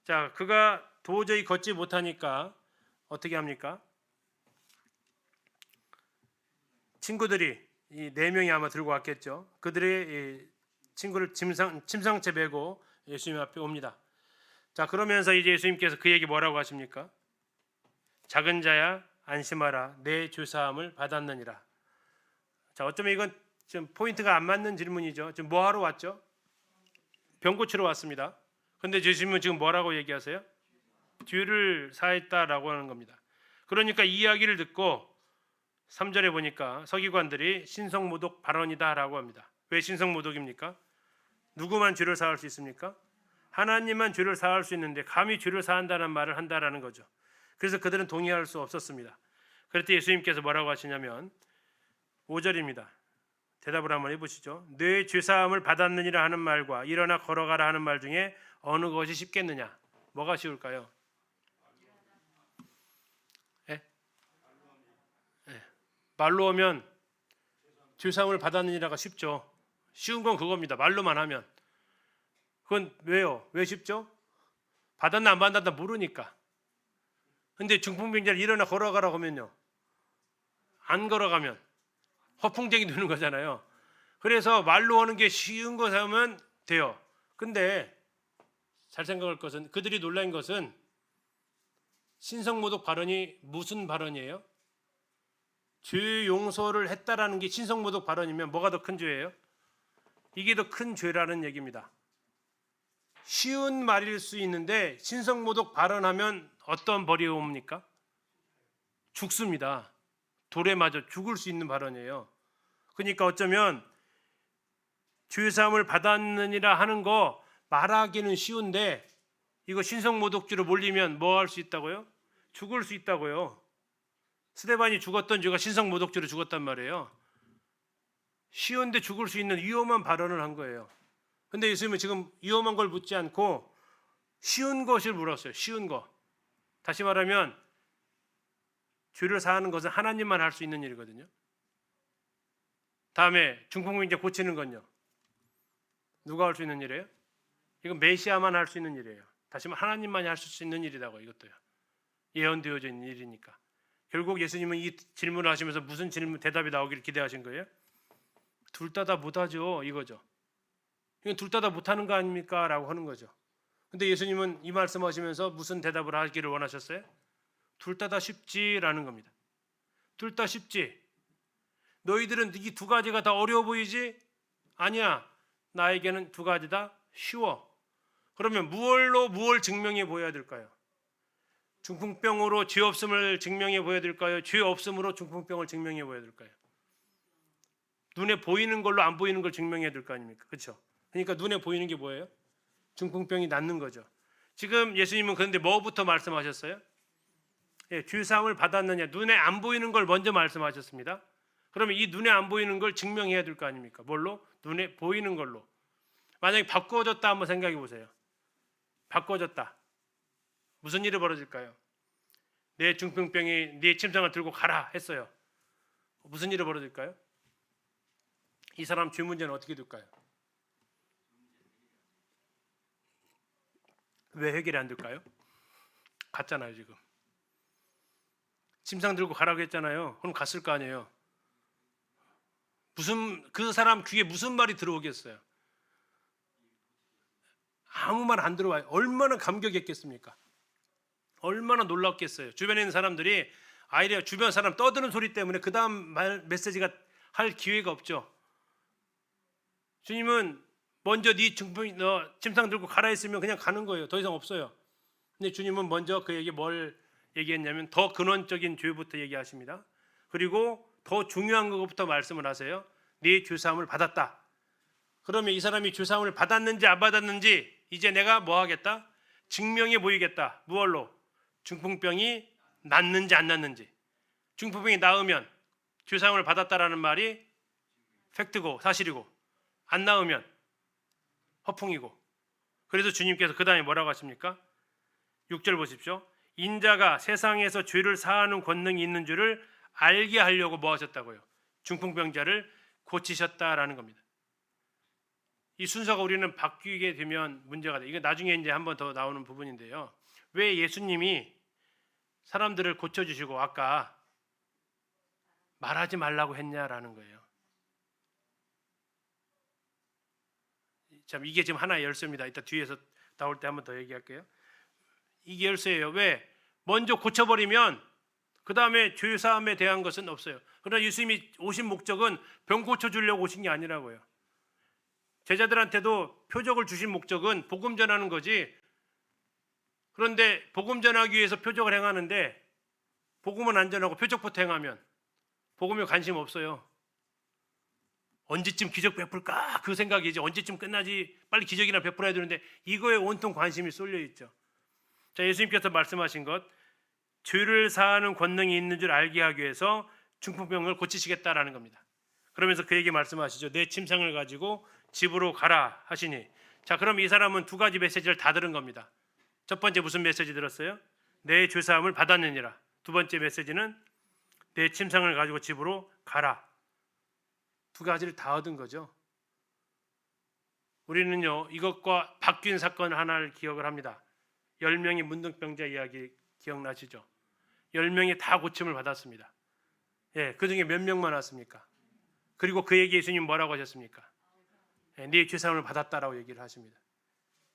자, 그가 도저히 걷지 못하니까 어떻게 합니까? 친구들이 이 네 명이 아마 들고 왔겠죠. 그들의 친구를 침상째 메고 예수님 앞에 옵니다. 자, 그러면서 이제 예수님께서 그에게 뭐라고 하십니까? 작은 자야 안심하라, 내 죄사함을 받았느니라. 자, 어쩌면 이건 좀 포인트가 안 맞는 질문이죠. 지금 뭐 하러 왔죠? 병 고치러 왔습니다. 근데 예수님은 지금 뭐라고 얘기하세요? 죄를 사했다라고 하는 겁니다. 그러니까 이 이야기를 듣고 3절에 보니까 서기관들이 신성모독 발언이다라고 합니다. 왜 신성모독입니까? 누구만 죄를 사할 수 있습니까? 하나님만 죄를 사할 수 있는데 감히 죄를 사한다는 말을 한다라는 거죠. 그래서 그들은 동의할 수 없었습니다. 그럴 때 예수님께서 뭐라고 하시냐면 5절입니다. 대답을 한번 해보시죠. 내 죄사함을 받았느니라 하는 말과 일어나 걸어가라 하는 말 중에 어느 것이 쉽겠느냐? 뭐가 쉬울까요? 말로 하면 죄사함을 받았느니라가 쉽죠. 쉬운 건 그겁니다. 말로만 하면. 그건 왜요? 왜 쉽죠? 받았나 안 받았나 모르니까. 근데 중풍병자를 일어나 걸어가라고 하면요, 안 걸어가면 허풍쟁이 되는 거잖아요. 그래서 말로 하는 게 쉬운 거 하면 돼요. 근데 잘 생각할 것은, 그들이 놀란 것은 신성모독 발언이 무슨 발언이에요? 죄 용서를 했다라는 게 신성모독 발언이면 뭐가 더 큰 죄예요? 이게 더 큰 죄라는 얘기입니다. 쉬운 말일 수 있는데 신성모독 발언하면 어떤 벌이 옵니까? 죽습니다. 돌에 맞아 죽을 수 있는 발언이에요. 그러니까 어쩌면 죄사함을 받았느니라 하는 거 말하기는 쉬운데 이거 신성모독죄로 몰리면 뭐 할 수 있다고요? 죽을 수 있다고요. 스데반이 죽었던 죄가 신성모독죄로 죽었단 말이에요. 쉬운데 죽을 수 있는 위험한 발언을 한 거예요. 근데 예수님은 지금 위험한 걸 묻지 않고 쉬운 것을 물었어요. 쉬운 거. 다시 말하면 죄를 사하는 것은 하나님만 할 수 있는 일이거든요. 다음에 중풍병자 고치는 건요, 누가 할 수 있는 일이에요? 이건 메시아만 할 수 있는 일이에요. 다시 말하면 하나님만이 할 수 있는 일이라고. 이것도요, 예언되어져 있는 일이니까. 결국 예수님은 이 질문을 하시면서 무슨 대답이 나오기를 기대하신 거예요? 둘 다 못하죠, 이거죠. 이건 둘 다 못하는 거 아닙니까? 라고 하는 거죠. 근데 예수님은 이 말씀하시면서 무슨 대답을 하기를 원하셨어요? 둘 다 쉽지라는 겁니다. 둘 다 쉽지. 너희들은 이 두 가지가 다 어려워 보이지? 아니야. 나에게는 두 가지 다 쉬워. 그러면 무엇 증명해 보여야 될까요? 중풍병으로 죄 없음을 증명해 보여야 될까요? 죄 없음으로 중풍병을 증명해 보여야 될까요? 눈에 보이는 걸로 안 보이는 걸 증명해야 될 거 아닙니까? 그렇죠? 그러니까 눈에 보이는 게 뭐예요? 중풍병이 낫는 거죠. 지금 예수님은 그런데 뭐부터 말씀하셨어요? 죄사함을 받았느냐, 눈에 안 보이는 걸 먼저 말씀하셨습니다. 그러면 이 눈에 안 보이는 걸 증명해야 될 거 아닙니까? 뭘로? 눈에 보이는 걸로. 만약에 바꿔졌다 한번 생각해 보세요. 바꿔졌다. 무슨 일이 벌어질까요? 내 중풍병이 네 침상을 들고 가라 했어요. 무슨 일이 벌어질까요? 이 사람 죄 문제는 어떻게 될까요? 왜 해결이 안 될까요? 갔잖아요, 지금. 침상 들고 가라고 했잖아요. 그럼 갔을 거 아니에요. 그 사람 귀에 무슨 말이 들어오겠어요? 아무 말 안 들어와요. 얼마나 감격했겠습니까? 얼마나 놀랍겠어요. 주변에 있는 사람들이 아이려 주변 사람 떠드는 소리 때문에 그 다음 메시지가 할 기회가 없죠. 주님은 먼저 너 침상 들고 가라 했으면 그냥 가는 거예요. 더 이상 없어요. 근데 주님은 먼저 그에게 뭘 얘기했냐면 더 근원적인 죄부터 얘기하십니다. 그리고 더 중요한 것부터 말씀을 하세요. 네 죄사함을 받았다. 그러면 이 사람이 죄사함을 받았는지 안 받았는지 이제 내가 뭐 하겠다? 증명해 보이겠다. 무얼로? 중풍병이 낫는지 안 낫는지. 중풍병이 나으면 죄사함을 받았다라는 말이 팩트고 사실이고, 안 나으면 허풍이고. 그래서 주님께서 그 다음에 뭐라고 하십니까? 6절 보십시오. 인자가 세상에서 죄를 사하는 권능이 있는 줄을 알게 하려고 뭐 하셨다고요? 중풍병자를 고치셨다라는 겁니다. 이 순서가 우리는 바뀌게 되면 문제가 돼. 이거 나중에 이제 한 번 더 나오는 부분인데요. 왜 예수님이 사람들을 고쳐주시고 아까 말하지 말라고 했냐라는 거예요. 참 이게 지금 하나의 열쇠입니다. 이따 뒤에서 나올 때 한 번 더 얘기할게요. 이게 열쇠예요. 왜? 먼저 고쳐버리면 그 다음에 죄사함에 대한 것은 없어요. 그러나 예수님이 오신 목적은 병 고쳐주려고 오신 게 아니라고요. 제자들한테도 표적을 주신 목적은 복음 전하는 거지. 그런데 복음 전하기 위해서 표적을 행하는데 복음은 안 전하고 표적부터 행하면 복음에 관심 없어요. 언제쯤 기적 베풀까? 그 생각이지. 언제쯤 끝나지? 빨리 기적이나 베풀어야 되는데 이거에 온통 관심이 쏠려 있죠. 자, 예수님께서 말씀하신 것, 죄를 사하는 권능이 있는 줄 알게 하기 위해서 중풍병을 고치시겠다라는 겁니다. 그러면서 그에게 말씀하시죠. 내 침상을 가지고 집으로 가라 하시니. 자, 그럼 이 사람은 두 가지 메시지를 다 들은 겁니다. 첫 번째 무슨 메시지 들었어요? 내 죄사함을 받았느니라. 두 번째 메시지는 내 침상을 가지고 집으로 가라. 두 가지를 다 얻은 거죠. 우리는요, 이것과 바뀐 사건 하나를 기억을 합니다. 10명의 문둥병자 이야기 기억나시죠? 10명이 다 고침을 받았습니다. 예, 그 중에 몇 명만 왔습니까? 그리고 그에게 예수님 뭐라고 하셨습니까? 예, 네 죄사함을 받았다라고 얘기를 하십니다.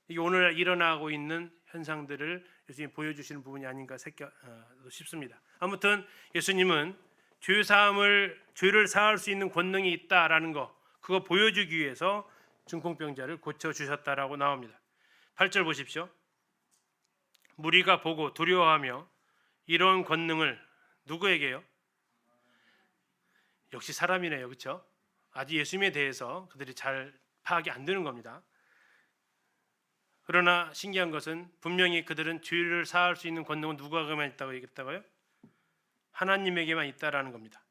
이게 오늘 일어나고 있는 현상들을 예수님 보여주시는 부분이 아닌가 싶습니다. 아무튼 예수님은 죄를 사할 수 있는 권능이 있다라는 거, 그거 보여주기 위해서 중풍병자를 고쳐주셨다라고 나옵니다. 8절 보십시오. 무리가 보고 두려워하며 이런 권능을 누구에게요? 역시 사람이네요. 그렇죠? 아직 예수님에 대해서 그들이 잘 파악이 안 되는 겁니다. 그러나 신기한 것은 분명히 그들은 죄를 사할 수 있는 권능은 누구에게만 있다고 얘기했다고요? 하나님에게만 있다라는 겁니다.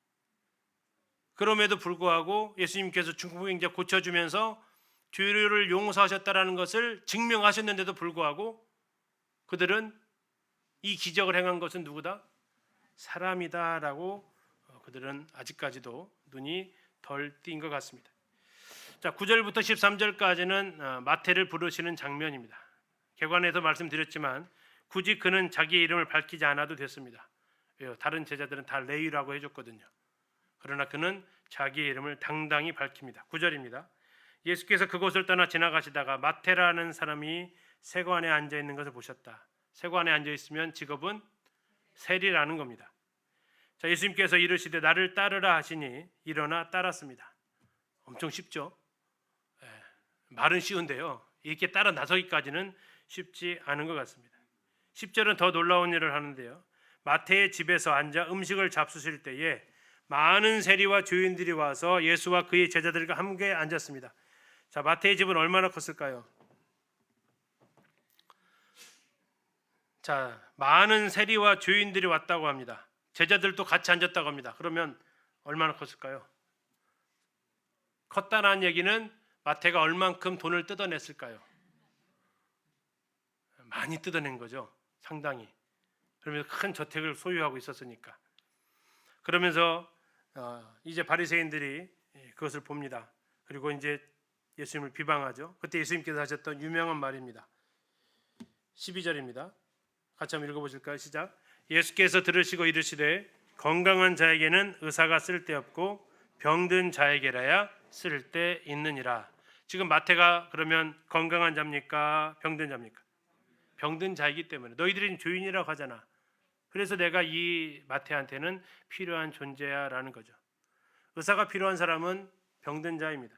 그럼에도 불구하고 예수님께서 중풍병자 고쳐주면서 죄를 용서하셨다라는 것을 증명하셨는데도 불구하고 그들은 이 기적을 행한 것은 누구다? 사람이다라고 그들은 아직까지도 눈이 덜 띈 것 같습니다. 자, 9절부터 13절까지는 마태를 부르시는 장면입니다. 개관에서 말씀드렸지만 굳이 그는 자기의 이름을 밝히지 않아도 됐습니다. 왜요? 다른 제자들은 다 레위라고 해줬거든요. 그러나 그는 자기의 이름을 당당히 밝힙니다. 9절입니다. 예수께서 그곳을 떠나 지나가시다가 마태라는 사람이 세관에 앉아 있는 것을 보셨다. 세관에 앉아 있으면 직업은 세리라는 겁니다. 자, 예수님께서 이르시되 나를 따르라 하시니 일어나 따랐습니다. 엄청 쉽죠? 말은 쉬운데요. 이렇게 따라 나서기까지는 쉽지 않은 것 같습니다. 10절은 더 놀라운 일을 하는데요. 마태의 집에서 앉아 음식을 잡수실 때에 많은 세리와 죄인들이 와서 예수와 그의 제자들과 함께 앉았습니다. 자, 마태의 집은 얼마나 컸을까요? 자, 많은 세리와 죄인들이 왔다고 합니다. 제자들도 같이 앉았다고 합니다. 그러면 얼마나 컸을까요? 컸다는 얘기는 마태가 얼만큼 돈을 뜯어냈을까요? 많이 뜯어낸 거죠. 상당히. 그러면서 큰 저택을 소유하고 있었으니까. 그러면서 이제 바리새인들이 그것을 봅니다. 그리고 이제 예수님을 비방하죠. 그때 예수님께서 하셨던 유명한 말입니다. 12절입니다. 같이 한번 읽어보실까요? 시작. 예수께서 들으시고 이르시되 건강한 자에게는 의사가 쓸데없고 병든 자에게라야 쓸데있느니라. 지금 마태가 그러면 건강한 자입니까? 병든 자입니까? 병든 자이기 때문에 너희들은 죄인이라고 하잖아. 그래서 내가 이 마태한테는 필요한 존재야라는 거죠. 의사가 필요한 사람은 병든 자입니다.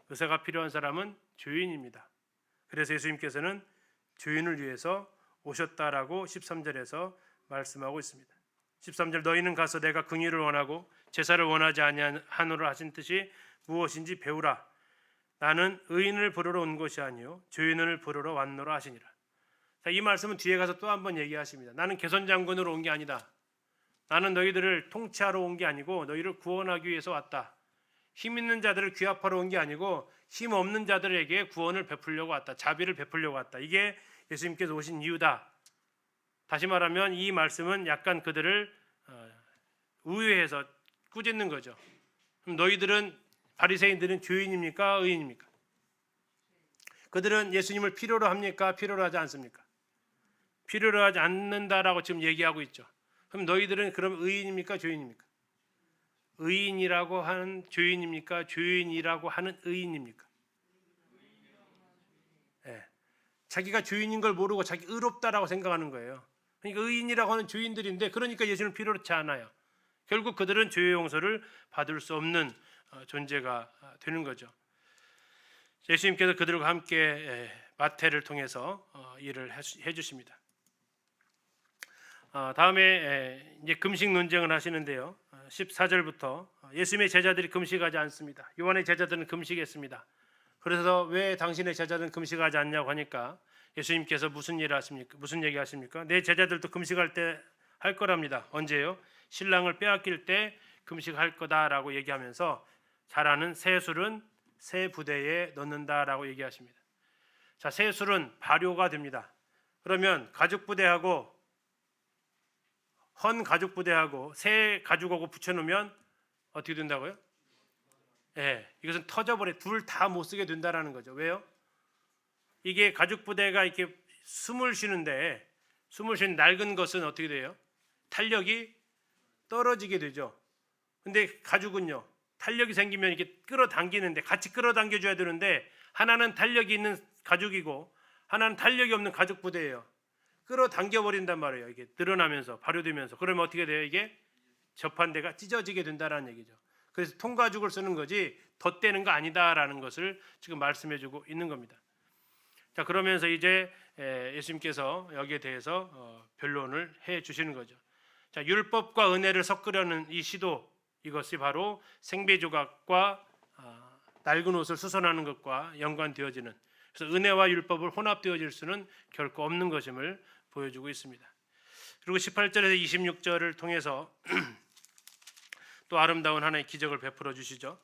의사가 필요한 사람은 죄인입니다. 그래서 예수님께서는 죄인을 위해서 오셨다라고 13절에서 말씀하고 있습니다. 13절 너희는 가서 내가 긍휼을 원하고 제사를 원하지 아니하노라 하신 뜻이 무엇인지 배우라. 나는 의인을 부르러 온 것이 아니요 죄인을 부르러 왔노라 하시니라. 자, 이 말씀은 뒤에 가서 또 한 번 얘기하십니다. 나는 개선장군으로 온 게 아니다. 나는 너희들을 통치하러 온 게 아니고 너희를 구원하기 위해서 왔다. 힘 있는 자들을 귀합하러 온 게 아니고 힘 없는 자들에게 구원을 베풀려고 왔다. 자비를 베풀려고 왔다. 이게 예수님께서 오신 이유다. 다시 말하면 이 말씀은 약간 그들을 우회해서 꾸짖는 거죠. 그럼 너희들은 바리새인들은 죄인입니까? 의인입니까? 그들은 예수님을 필요로 합니까? 필요로 하지 않습니까? 필요로 하지 않는다라고 지금 얘기하고 있죠. 그럼 너희들은 그럼 의인입니까? 죄인입니까? 의인이라고 하는 죄인입니까? 죄인이라고 하는 의인입니까? 네. 자기가 죄인인 걸 모르고 자기 의롭다라고 생각하는 거예요. 그러니까 의인이라고 하는 죄인들인데 그러니까 예수님을 필요치 않아요. 결국 그들은 죄의 용서를 받을 수 없는 존재가 되는 거죠. 예수님께서 그들과 함께 마태를 통해서 일을 해주십니다. 다음에 이제 금식 논쟁을 하시는데요. 14절부터 예수님의 제자들이 금식하지 않습니다. 요한의 제자들은 금식했습니다. 그래서 왜 당신의 제자들은 금식하지 않냐고 하니까 예수님께서 무슨 일을 하십니까? 무슨 얘기 하십니까? 내 제자들도 금식할 때 할 거랍니다. 언제요? 신랑을 빼앗길 때 금식할 거다라고 얘기하면서 잘 아는 새 술은 새 부대에 넣는다라고 얘기하십니다. 자, 새 술은 발효가 됩니다. 그러면 가죽 부대하고 헌 가죽 부대하고 새 가죽하고 붙여놓으면 어떻게 된다고요? 이것은 터져버려 둘 다 못 쓰게 된다라는 거죠. 왜요? 이게 가죽 부대가 이렇게 숨을 쉬는데 숨을 쉬는 낡은 것은 어떻게 돼요? 탄력이 떨어지게 되죠. 근데 가죽은요. 탄력이 생기면 이렇게 끌어당기는데 같이 끌어당겨줘야 되는데 하나는 탄력이 있는 가죽이고 하나는 탄력이 없는 가죽 부대예요. 끌어당겨 버린단 말이에요. 이게 늘어나면서 발효되면서 그러면 어떻게 돼요? 이게 접한 데가 찢어지게 된다라는 얘기죠. 그래서 통가죽을 쓰는 거지 덧대는 거 아니다라는 것을 지금 말씀해주고 있는 겁니다. 자, 그러면서 이제 예수님께서 여기에 대해서 변론을 해주시는 거죠. 자, 율법과 은혜를 섞으려는 이 시도 이것이 바로 생배조각과 낡은 옷을 수선하는 것과 연관되어지는 그래서 은혜와 율법을 혼합되어질 수는 결코 없는 것임을 보여주고 있습니다. 그리고 18절에서 26절을 통해서 또 아름다운 하나의 기적을 베풀어 주시죠.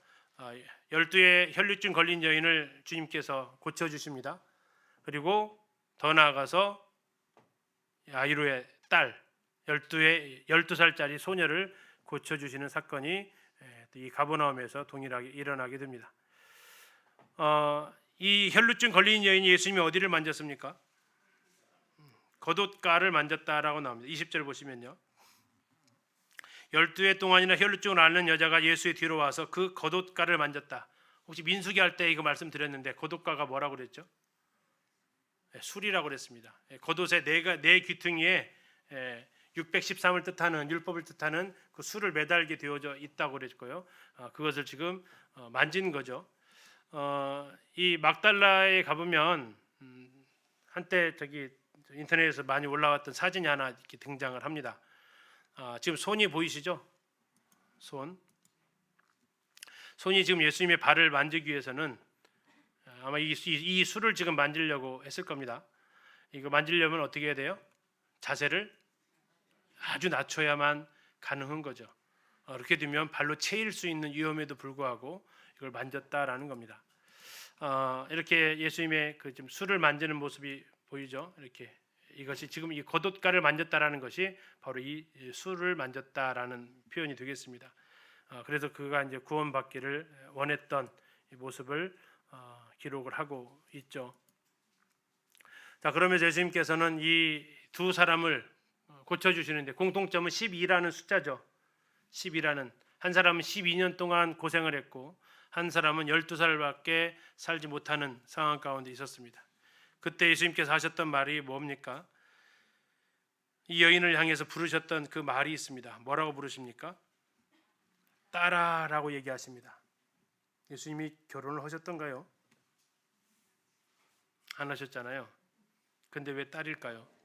12의 혈루증 걸린 여인을 주님께서 고쳐주십니다. 그리고 더 나아가서 야이로의 딸 12살짜리 소녀를 고쳐주시는 사건이 이 가버나움에서 동일하게 일어나게 됩니다. 이 혈루증 걸린 여인이 예수님이 어디를 만졌습니까? 겉옷가를 만졌다라고 나옵니다. 20절 보시면요. 12해 동안이나 혈루증을 앓는 여자가 예수의 뒤로 와서 그 겉옷가를 만졌다. 혹시 민수기 할 때 이거 말씀드렸는데 겉옷가가 뭐라고 그랬죠? 술이라고 그랬습니다. 겉옷의 네 귀퉁이에 613을 뜻하는 율법을 뜻하는 그 술을 매달게 되어져 있다고 그랬고요. 그것을 지금 만진 거죠. 이 막달라에 가보면 한때 저기 인터넷에서 많이 올라왔던 사진이 하나 이렇게 등장을 합니다. 지금 손이 보이시죠? 손이 지금 예수님의 발을 만지기 위해서는 아마 이 술을 지금 만지려고 했을 겁니다. 이거 만지려면 어떻게 해야 돼요? 자세를 아주 낮춰야만 가능한 거죠. 그렇게 되면 발로 채일 수 있는 위험에도 불구하고 이걸 만졌다라는 겁니다. 이렇게 예수님의 그 지금 술을 만지는 모습이 보이죠. 이렇게 이것이 지금 이 겉옷가를 만졌다라는 것이 바로 이 술을 만졌다라는 표현이 되겠습니다. 그래서 그가 이제 구원받기를 원했던 이 모습을 기록을 하고 있죠. 자, 그러면서 예수님께서는 이 두 사람을 고쳐주시는데 공통점은 12라는 숫자죠. 12라는 한 사람은 12년 동안 고생을 했고 한 사람은 12살밖에 살지 못하는 상황 가운데 있었습니다. 그때 예수님께서 하셨던 말이 뭡니까? 이 여인을 향해서 부르셨던 그 말이 있습니다. 뭐라고 부르십니까? 딸아라고 얘기하십니다. 예수님이 결혼을 하셨던가요? 안 하셨잖아요. 근데 왜 딸일까요?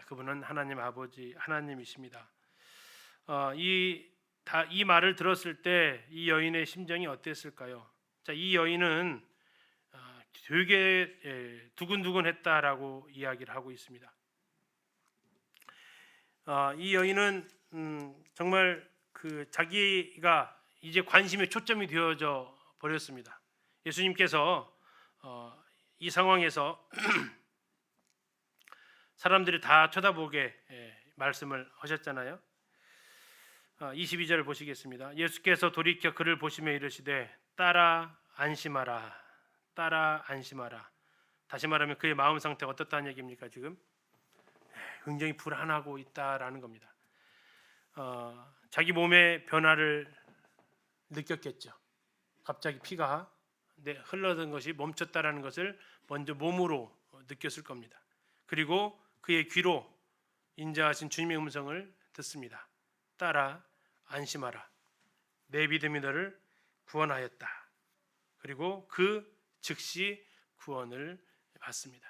그분은 하나님 아버지 하나님이십니다. 이 말을 들었을 때 이 여인의 심정이 어땠을까요? 자, 이 여인은 되게 두근두근했다라고 이야기를 하고 있습니다. 이 여인은 정말 그 자기가 이제 관심의 초점이 되어져 버렸습니다. 예수님께서 이 상황에서 사람들이 다 쳐다보게 말씀을 하셨잖아요. 22절 보시겠습니다. 예수께서 돌이켜 그를 보시며 이르시되 따라 안심하라. 따라 안심하라. 다시 말하면 그의 마음 상태가 어떻다는 얘기입니까? 지금 굉장히 불안하고 있다라는 겁니다. 자기 몸의 변화를 느꼈겠죠. 갑자기 피가 흘러든 것이 멈췄다라는 것을 먼저 몸으로 느꼈을 겁니다. 그리고 그의 귀로 인자하신 주님의 음성을 듣습니다. 따라 안심하라. 내 믿음이 너를 구원하였다. 그리고 그 즉시 구원을 받습니다.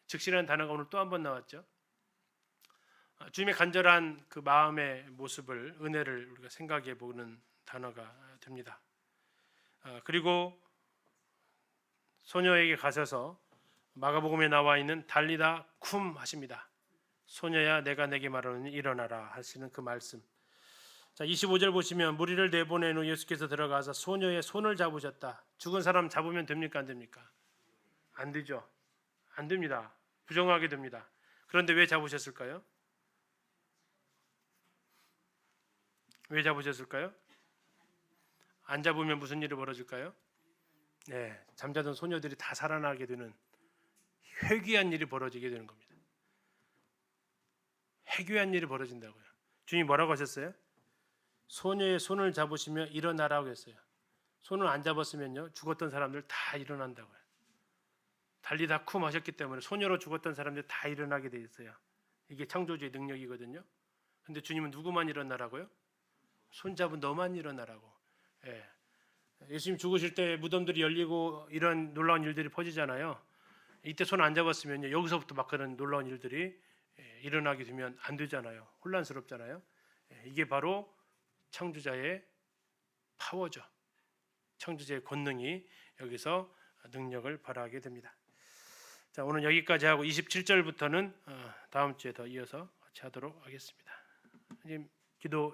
즉시라는 단어가 오늘 또 한 번 나왔죠. 주님의 간절한 그 마음의 모습을, 은혜를 우리가 생각해 보는 단어가 됩니다. 그리고 소녀에게 가셔서 마가복음에 나와 있는 달리다 쿰 하십니다. 소녀야 내가 내게 말하노니 일어나라 하시는 그 말씀. 자, 25절 보시면 무리를 내보낸 후 예수께서 들어가서 소녀의 손을 잡으셨다. 죽은 사람 잡으면 됩니까? 안 됩니까? 안 되죠. 안 됩니다. 부정하게 됩니다. 그런데 왜 잡으셨을까요? 왜 잡으셨을까요? 안 잡으면 무슨 일이 벌어질까요? 네, 잠자던 소녀들이 다 살아나게 되는 회귀한 일이 벌어지게 되는 겁니다. 회귀한 일이 벌어진다고요. 주님이 뭐라고 하셨어요? 소녀의 손을 잡으시며 일어나라고 했어요. 손을 안 잡았으면요 죽었던 사람들 다 일어난다고요. 달리다 쿰 하셨기 때문에 소녀로 죽었던 사람들 다 일어나게 돼 있어요. 이게 창조주의 능력이거든요. 근데 주님은 누구만 일어나라고요? 손잡은 너만 일어나라고. 예. 예수님 죽으실 때 무덤들이 열리고 이런 놀라운 일들이 퍼지잖아요. 이때 손 안 잡았으면요 여기서부터 막 그런 놀라운 일들이 일어나게 되면 안 되잖아요. 혼란스럽잖아요. 이게 바로 창조자의 파워죠. 창조자의 권능이 여기서 능력을 발휘하게 됩니다. 자, 오늘 여기까지 하고 27절부터는 다음 주에 더 이어서 같이 하도록 하겠습니다. 기도